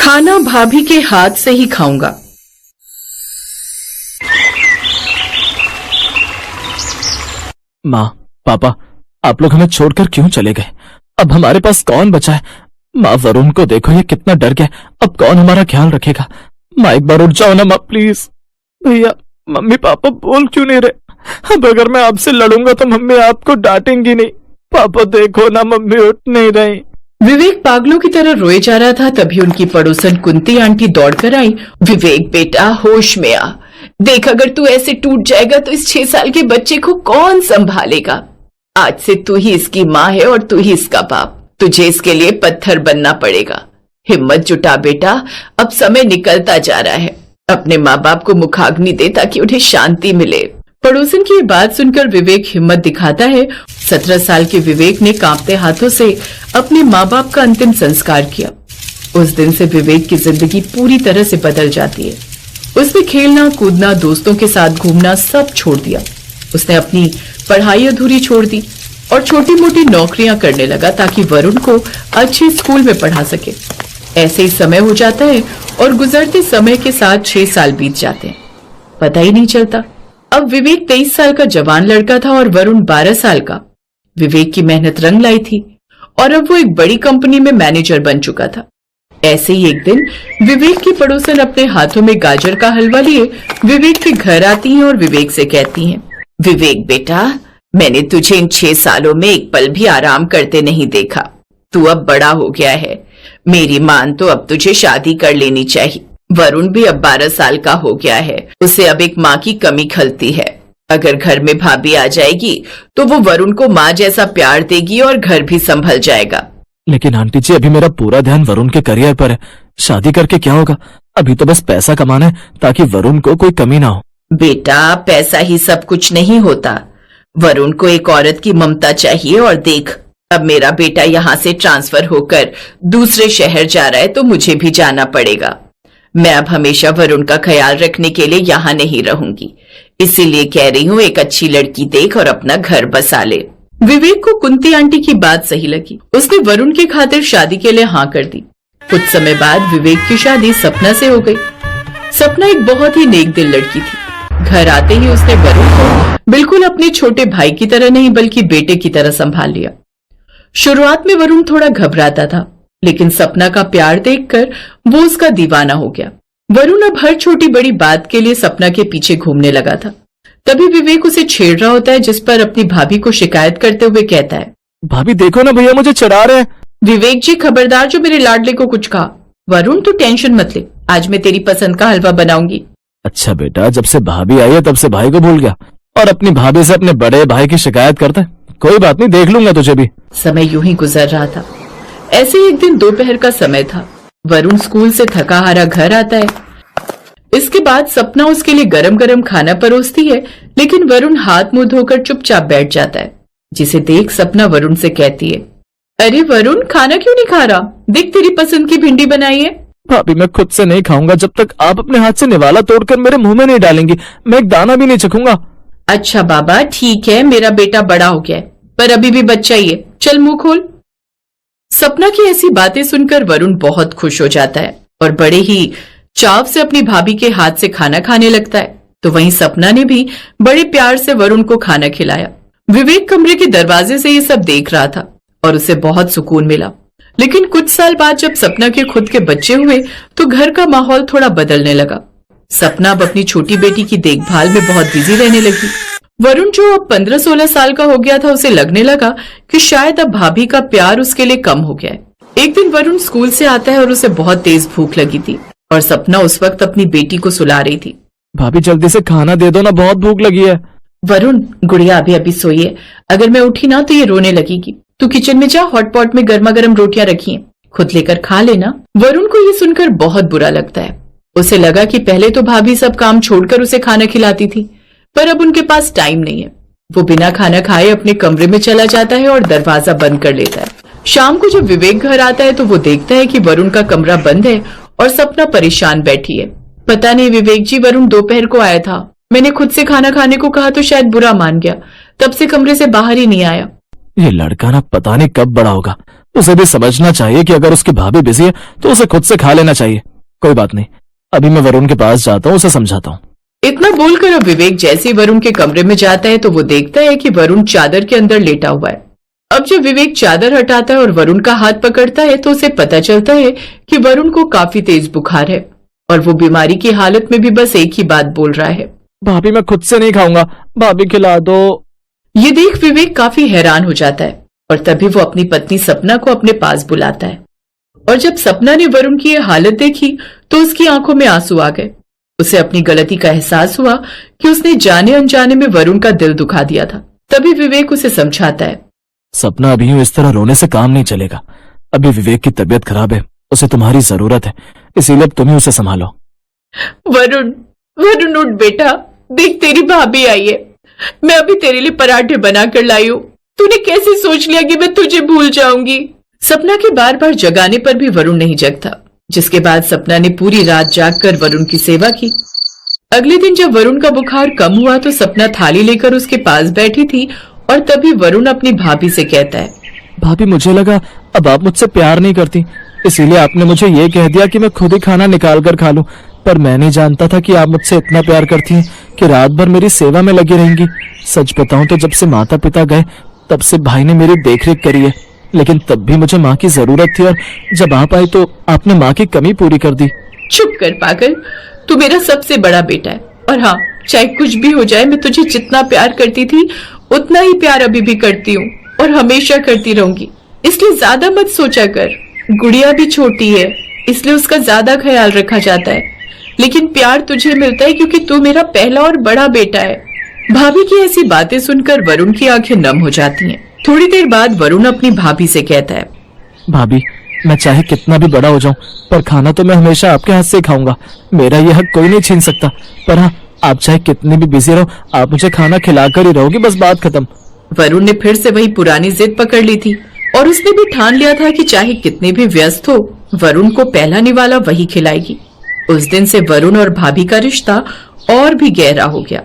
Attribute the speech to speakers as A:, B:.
A: खाना भाभी के हाथ से ही खाऊंगा।
B: माँ, पापा, आप लोग हमें छोड़कर क्यों चले गए? अब हमारे पास कौन बचा है? माँ, वरुण को देखो, ये कितना डर गया। अब कौन हमारा ख्याल रखेगा? माँ, एक बार उठ जाओ ना माँ, प्लीज। भैया, मम्मी पापा बोल क्यों नहीं रहे? अब अगर मैं आपसे लड़ूंगा तो मम्मी आपको डांटेंगी नहीं। पापा देखो ना, मम्मी उठ नहीं रही।
A: विवेक पागलों की तरह रोए जा रहा था। तभी उनकी पड़ोसन कुंती आंटी दौड़कर आई। विवेक बेटा, होश में आ। देख, अगर तू ऐसे टूट जाएगा तो इस 6 साल के बच्चे को कौन संभालेगा? आज से तू ही इसकी माँ है और तू ही इसका बाप। तुझे इसके लिए पत्थर बनना पड़ेगा। हिम्मत जुटा बेटा, अब समय निकलता जा रहा है। अपने माँ बाप को मुखाग्नि दे ताकि उन्हें शांति मिले। पड़ोसन की ये बात सुनकर विवेक हिम्मत दिखाता है। 17 साल के विवेक ने कांपते हाथों से अपने माँ बाप का अंतिम संस्कार किया। उस दिन से विवेक की जिंदगी पूरी तरह से बदल जाती है। उसने खेलना कूदना, दोस्तों के साथ घूमना सब छोड़ दिया। उसने अपनी पढ़ाई अधूरी छोड़ दी और छोटी मोटी नौकरियां करने लगा ताकि वरुण को अच्छे स्कूल में पढ़ा सके। ऐसे ही समय हो जाता है और गुजरते समय के साथ 6 साल बीत जाते हैं, पता ही नहीं चलता। अब विवेक 23 साल का जवान लड़का था और वरुण 12 साल का। विवेक की मेहनत रंग लाई थी और अब वो एक बड़ी कंपनी में मैनेजर बन चुका था। ऐसे ही एक दिन विवेक की पड़ोसन अपने हाथों में गाजर का हलवा लिए विवेक के घर आती हैं और विवेक से कहती हैं, विवेक बेटा, मैंने तुझे इन 6 सालों में एक पल भी आराम करते नहीं देखा। तू अब बड़ा हो गया है। मेरी मान तो अब तुझे शादी कर लेनी चाहिए। वरुण भी अब 12 साल का हो गया है। उसे अब एक माँ की कमी खलती है। अगर घर में भाभी आ जाएगी तो वो वरुण को माँ जैसा प्यार देगी और घर भी संभल जाएगा।
B: लेकिन आंटी जी, अभी मेरा पूरा ध्यान वरुण के करियर पर है। शादी करके क्या होगा? अभी तो बस पैसा कमाना है ताकि वरुण को कोई कमी ना हो।
A: बेटा, पैसा ही सब कुछ नहीं होता। वरुण को एक औरत की ममता चाहिए। और देख, अब मेरा बेटा यहाँ से ट्रांसफर होकर दूसरे शहर जा रहा है तो मुझे भी जाना पड़ेगा। मैं अब हमेशा वरुण का ख्याल रखने के लिए यहाँ नहीं रहूंगी। इसीलिए कह रही हूँ, एक अच्छी लड़की देख और अपना घर बसा ले। विवेक को कुंती आंटी की बात सही लगी। उसने वरुण की खातिर शादी के लिए हाँ कर दी। कुछ समय बाद विवेक की शादी सपना से हो गई। सपना एक बहुत ही नेक दिल लड़की थी। घर आते ही उसने वरुण को बिल्कुल अपने छोटे भाई की तरह नहीं बल्कि बेटे की तरह संभाल लिया। शुरुआत में वरुण थोड़ा घबराता था, लेकिन सपना का प्यार देखकर वो उसका दीवाना हो गया। वरुण अब हर छोटी बड़ी बात के लिए सपना के पीछे घूमने लगा था। तभी विवेक उसे छेड़ रहा होता है, जिस पर अपनी भाभी को शिकायत करते हुए कहता है,
B: भाभी देखो ना, भैया मुझे चढ़ा रहे हैं।
A: विवेक जी खबरदार, जो मेरे लाडले को कुछ कहा। वरुण तू टेंशन मत ले, आज मैं तेरी पसंद का हलवा बनाऊंगी।
B: अच्छा बेटा, जब से भाभी आई है तब से भाई को भूल गया और अपनी भाभी से अपने बड़े भाई की शिकायत करता है। कोई बात नहीं, देख लूंगा तुझे भी।
A: समय यूं ही गुजर रहा था। ऐसे ही एक दिन दोपहर का समय था। वरुण स्कूल से थका हारा घर आता है। इसके बाद सपना उसके लिए गरम गरम खाना परोसती है, लेकिन वरुण हाथ मुंह धोकर चुपचाप बैठ जाता है, जिसे देख सपना वरुण से कहती है, अरे वरुण, खाना क्यों नहीं खा रहा? देख, तेरी पसंद की भिंडी बनाई है।
B: भाभी, मैं खुद से नहीं खाऊंगा जब तक आप अपने हाथ से निवाला तोड़कर मेरे मुंह में नहीं डालेंगी। मैं एक दाना भी नहीं चखूंगा।
A: अच्छा बाबा, ठीक है, मेरा बेटा बड़ा हो गया है, पर अभी भी बच्चा ही है। चल मुंह खोल। सपना की ऐसी बातें सुनकर वरुण बहुत खुश हो जाता है और बड़े ही चाव से अपनी भाभी के हाथ से खाना खाने लगता है। तो वहीं सपना ने भी बड़े प्यार से वरुण को खाना खिलाया। विवेक कमरे के दरवाजे से ये सब देख रहा था और उसे बहुत सुकून मिला। लेकिन कुछ साल बाद जब सपना के खुद के बच्चे हुए तो घर का माहौल थोड़ा बदलने लगा। सपना अब अपनी छोटी बेटी की देखभाल में बहुत बिजी रहने लगी। वरुण, जो अब 15-16 साल का हो गया था, उसे लगने लगा कि शायद अब भाभी का प्यार उसके लिए कम हो गया है। एक दिन वरुण स्कूल से आता है और उसे बहुत तेज भूख लगी थी और सपना उस वक्त अपनी बेटी को सुला रही थी।
B: भाभी जल्दी से खाना दे दो ना, बहुत भूख लगी है।
A: वरुण, गुड़िया अभी अभी सोई है। अगर मैं उठी ना तो ये रोने लगेगी। तू किचन में जा, हॉट पॉट में गर्मा गर्म रोटियां रखी हैं, खुद लेकर खा लेना। वरुण को ये सुनकर बहुत बुरा लगता है। उसे लगा कि पहले तो भाभी सब काम छोड़कर उसे खाना खिलाती थी, पर अब उनके पास टाइम नहीं है। वो बिना खाना खाए अपने कमरे में चला जाता है और दरवाजा बंद कर लेता है। शाम को जब विवेक घर आता है तो वो देखता है कि वरुण का कमरा बंद है और सपना परेशान बैठी है। पता नहीं विवेक जी, वरुण दोपहर को आया था। मैंने खुद से खाना खाने को कहा तो शायद बुरा मान गया, तब से कमरे से बाहर ही नहीं आया।
B: ये लड़का ना पता नहीं कब बड़ा होगा। उसे भी समझना चाहिए कि अगर उसकी भाभी बिजी है तो उसे खुद से खा लेना चाहिए। कोई बात नहीं, अभी मैं वरुण के पास जाता हूँ, उसे समझाता हूँ।
A: इतना बोलकर अब विवेक जैसे ही वरुण के कमरे में जाता है तो वो देखता है कि वरुण चादर के अंदर लेटा हुआ है। अब जब विवेक चादर हटाता है और वरुण का हाथ पकड़ता है तो उसे पता चलता है कि वरुण को काफी तेज बुखार है और वो बीमारी की हालत में भी बस एक ही बात बोल रहा है,
B: भाभी मैं खुद से नहीं खाऊंगा, भाभी खिला दो।
A: ये देख विवेक काफी हैरान हो जाता है और तभी वो अपनी पत्नी सपना को अपने पास बुलाता है। और जब सपना ने वरुण की ये हालत देखी तो उसकी आंखों में आंसू आ गए। उसे अपनी गलती का एहसास हुआ कि उसने जाने अनजाने में वरुण का दिल दुखा दिया था। तभी विवेक उसे समझाता है,
B: सपना अभी यूं इस तरह रोने से काम नहीं चलेगा। अभी विवेक की तबीयत खराब है, उसे तुम्हारी जरूरत है, इसीलिए अब तुम ही उसे संभालो।
A: वरुण वरुण उठ बेटा, देख तेरी भाभी आई है। मैं अभी तेरे लिए पराठे बनाकर लाई हूँ। तूने कैसे सोच लिया कि मैं तुझे भूल जाऊंगी। सपना के बार बार जगाने पर भी वरुण नहीं जगता, जिसके बाद सपना ने पूरी रात जागकर वरुण की सेवा की। अगले दिन जब वरुण का बुखार कम हुआ तो सपना थाली लेकर उसके पास बैठी थी और तभी वरुण अपनी भाभी से कहता है,
B: भाभी मुझे लगा अब आप मुझसे प्यार नहीं करती, इसीलिए आपने मुझे ये कह दिया कि मैं खुद ही खाना निकाल कर खा लूं। पर मैं नहीं जानता था कि आप मुझसे इतना प्यार करती हैं कि रात भर मेरी सेवा में लगी रहेंगी। सच बताऊं तो जब से माता पिता गए तब से भाई ने मेरी देखरेख करी है, लेकिन तब भी मुझे माँ की जरूरत थी और जब आप आई तो आपने माँ की कमी पूरी कर दी।
A: चुप कर पागल, तू मेरा सबसे बड़ा बेटा है और हाँ, चाहे कुछ भी हो जाए मैं तुझे जितना प्यार करती थी उतना ही प्यार अभी भी करती हूँ और हमेशा करती रहूंगी। इसलिए ज्यादा मत सोचा कर। गुड़िया भी छोटी है इसलिए उसका ज्यादा ख्याल रखा जाता है, लेकिन प्यार तुझे मिलता है क्योंकि तू मेरा पहला और बड़ा बेटा है। भाभी की ऐसी बातें सुनकर वरुण की आंखें नम हो जाती हैं। थोड़ी देर बाद वरुण अपनी भाभी से कहता है,
B: भाभी मैं चाहे कितना भी बड़ा हो जाऊं पर खाना तो मैं हमेशा आपके हाथ से खाऊंगा। मेरा यह हक कोई नहीं छीन सकता। पर हाँ, आप चाहे कितनी भी बिजी रहो, आप मुझे खाना खिलाकर ही रहोगी, बस बात खत्म।
A: वरुण ने फिर से वही पुरानी जिद पकड़ ली थी और उसने भी ठान लिया था कि चाहे कितने भी व्यस्त हो, वरुण को पहला निवाला वही खिलाएगी। उस दिन से वरुण और भाभी का रिश्ता और भी गहरा हो गया।